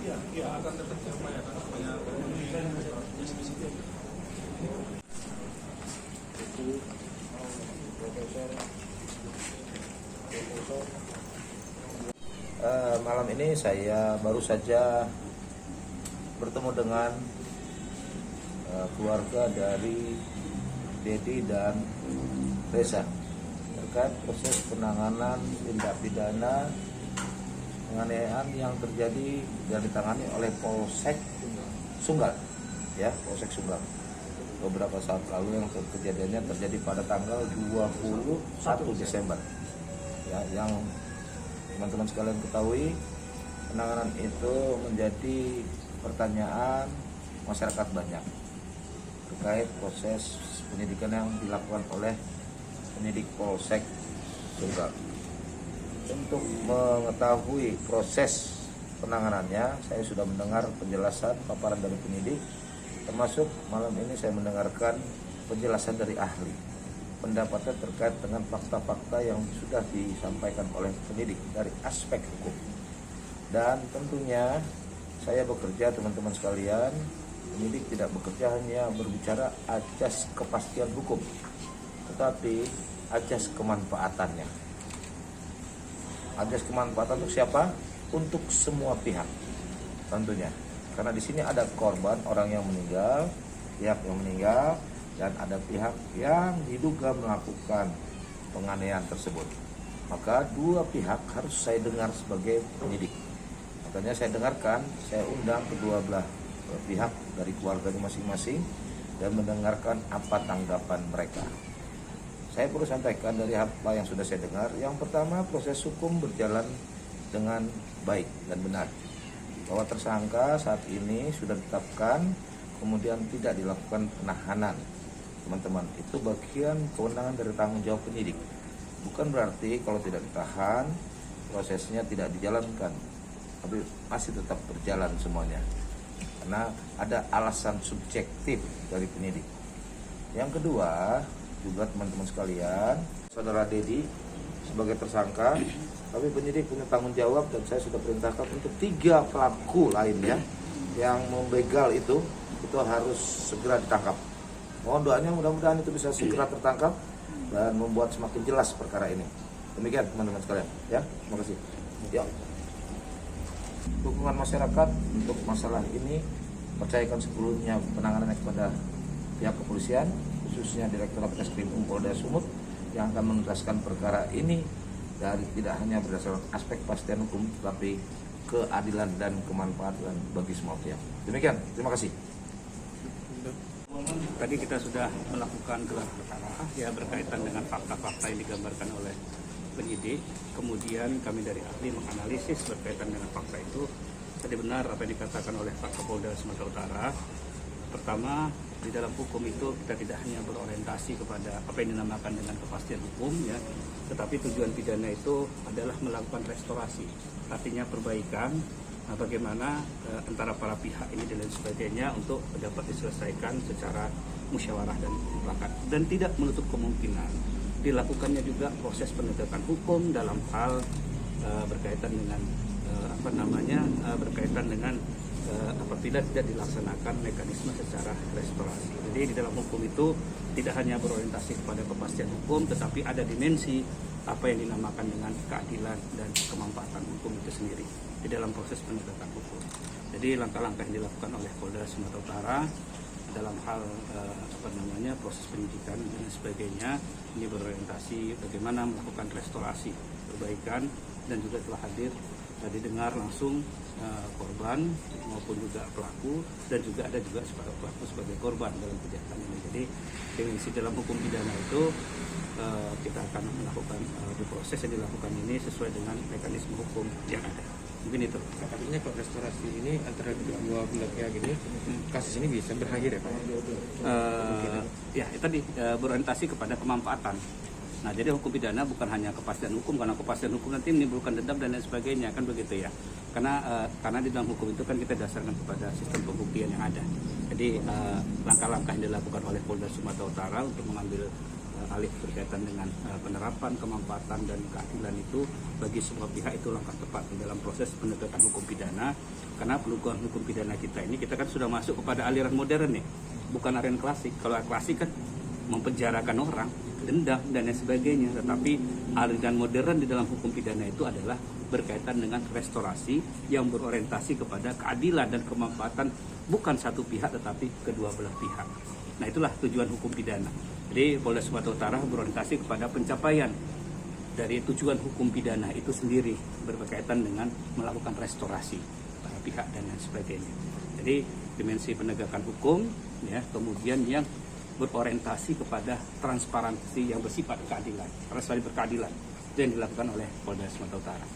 Ya. Ya, akan tetap tercapai ya, karena Malam ini saya baru saja bertemu dengan keluarga dari Dedi dan Reza terkait proses penanganan tindak pidana penganiayaan yang terjadi dan ditangani oleh Polsek Sunggal, ya, Polsek Sunggal. Beberapa saat lalu yang kejadiannya terjadi pada tanggal 21 Desember. Ya, yang teman-teman sekalian ketahui, penanganan itu menjadi pertanyaan masyarakat banyak terkait proses penyidikan yang dilakukan oleh penyidik Polsek Sunggal. Untuk mengetahui proses penanganannya, saya sudah mendengar penjelasan paparan dari penyidik, termasuk malam ini saya mendengarkan penjelasan dari ahli. Pendapatnya terkait dengan fakta-fakta yang sudah disampaikan oleh penyidik dari aspek hukum. Dan tentunya saya bekerja, teman-teman sekalian, penyidik tidak bekerja hanya berbicara ajas kepastian hukum, tetapi ajas kemanfaatannya. Ajas kemanfaatan untuk siapa? Untuk semua pihak tentunya. Karena di sini ada korban, orang yang meninggal, pihak yang meninggal, dan ada pihak yang diduga melakukan penganiayaan tersebut. Maka dua pihak harus saya dengar sebagai penyidik. Makanya saya dengarkan, saya undang kedua belah pihak dari keluarganya masing-masing dan mendengarkan apa tanggapan mereka. Saya perlu sampaikan dari apa yang sudah saya dengar. Yang pertama, proses hukum berjalan dengan baik dan benar. Bahwa tersangka saat ini sudah ditetapkan, kemudian tidak dilakukan penahanan. Teman-teman, itu bagian kewenangan dari tanggung jawab penyidik. Bukan berarti kalau tidak ditahan, prosesnya tidak dijalankan. Tapi masih tetap berjalan semuanya. Karena ada alasan subjektif dari penyidik. Yang kedua, juga teman-teman sekalian, saudara Dedi sebagai tersangka, tapi penyidik punya tanggung jawab dan saya sudah perintahkan untuk 3 pelaku lainnya yang membegal itu harus segera ditangkap. Mohon doanya mudah-mudahan itu bisa segera tertangkap dan membuat semakin jelas perkara ini. Demikian teman-teman sekalian, ya. Terima kasih. Ya. Dukungan masyarakat untuk masalah ini percayakan sepenuhnya penanganannya kepada pihak kepolisian, khususnya Direktorat Reskrim Polda Sumut yang akan menuntaskan perkara ini dari tidak hanya berdasarkan aspek kepastian hukum, tetapi keadilan dan kemanfaatan bagi semua pihak. Demikian, terima kasih. Tadi kita sudah melakukan gelar perkara ya berkaitan dengan fakta-fakta yang digambarkan oleh penyidik. Kemudian kami dari ahli menganalisis berkaitan dengan fakta itu. Tadi benar apa yang dikatakan oleh Pak Kapolda Sumatera Utara. Pertama, di dalam hukum itu kita tidak hanya berorientasi kepada apa yang dinamakan dengan kepastian hukum, ya, tetapi tujuan pidana itu adalah melakukan restorasi, artinya perbaikan, bagaimana antara para pihak ini dan lain sebagainya untuk dapat diselesaikan secara musyawarah dan mufakat, dan tidak menutup kemungkinan dilakukannya juga proses penegakan hukum dalam hal berkaitan dengan berkaitan dengan apabila tidak dilaksanakan mekanisme secara restorasi. Jadi di dalam hukum itu tidak hanya berorientasi kepada kepastian hukum, tetapi ada dimensi apa yang dinamakan dengan keadilan dan kemanfaatan hukum itu sendiri di dalam proses penegakan hukum. Jadi langkah-langkah yang dilakukan oleh Polda Sumatera Utara dalam hal proses penyidikan dan sebagainya ini berorientasi bagaimana melakukan restorasi, perbaikan, dan juga telah hadir didengar langsung korban maupun juga pelaku, dan juga ada juga pelaku sebagai korban dalam kejahatan ini. Jadi dimensi dalam hukum pidana itu kita akan melakukan proses yang dilakukan ini sesuai dengan mekanisme hukum yang ada. Mungkin itu. Artinya kalau restorasi ini antara kedua belah pihak ini, kasus ini bisa berakhir ya Pak? Ya, itu tadi berorientasi kepada kemanfaatan. Nah, jadi hukum pidana bukan hanya kepastian hukum, karena kepastian hukum nanti menimbulkan dendam dan lain sebagainya, kan begitu ya. Karena di dalam hukum itu kan kita dasarkan kepada sistem pembuktian yang ada. Jadi langkah-langkah yang dilakukan oleh Polda Sumatera Utara untuk mengambil alih berkaitan dengan penerapan kemanfaatan dan keadilan itu bagi semua pihak itu langkah tepat di dalam proses penegakan hukum pidana. Karena penegakan hukum pidana kita ini, kita kan sudah masuk kepada aliran modern nih, bukan aliran klasik. Kalau klasik kan mempenjarakan orang, dendam dan lain sebagainya. Tetapi aliran modern di dalam hukum pidana itu adalah berkaitan dengan restorasi yang berorientasi kepada keadilan dan kemanfaatan bukan satu pihak tetapi kedua belah pihak. Nah, itulah tujuan hukum pidana. Jadi Polda Sumatera Utara berorientasi kepada pencapaian dari tujuan hukum pidana itu sendiri berkaitan dengan melakukan restorasi para pihak dan lain sebagainya. Jadi dimensi penegakan hukum, ya, kemudian yang berorientasi kepada transparansi yang bersifat keadilan, transparansi berkeadilan, itu yang dilakukan oleh Polda Sumatera Utara.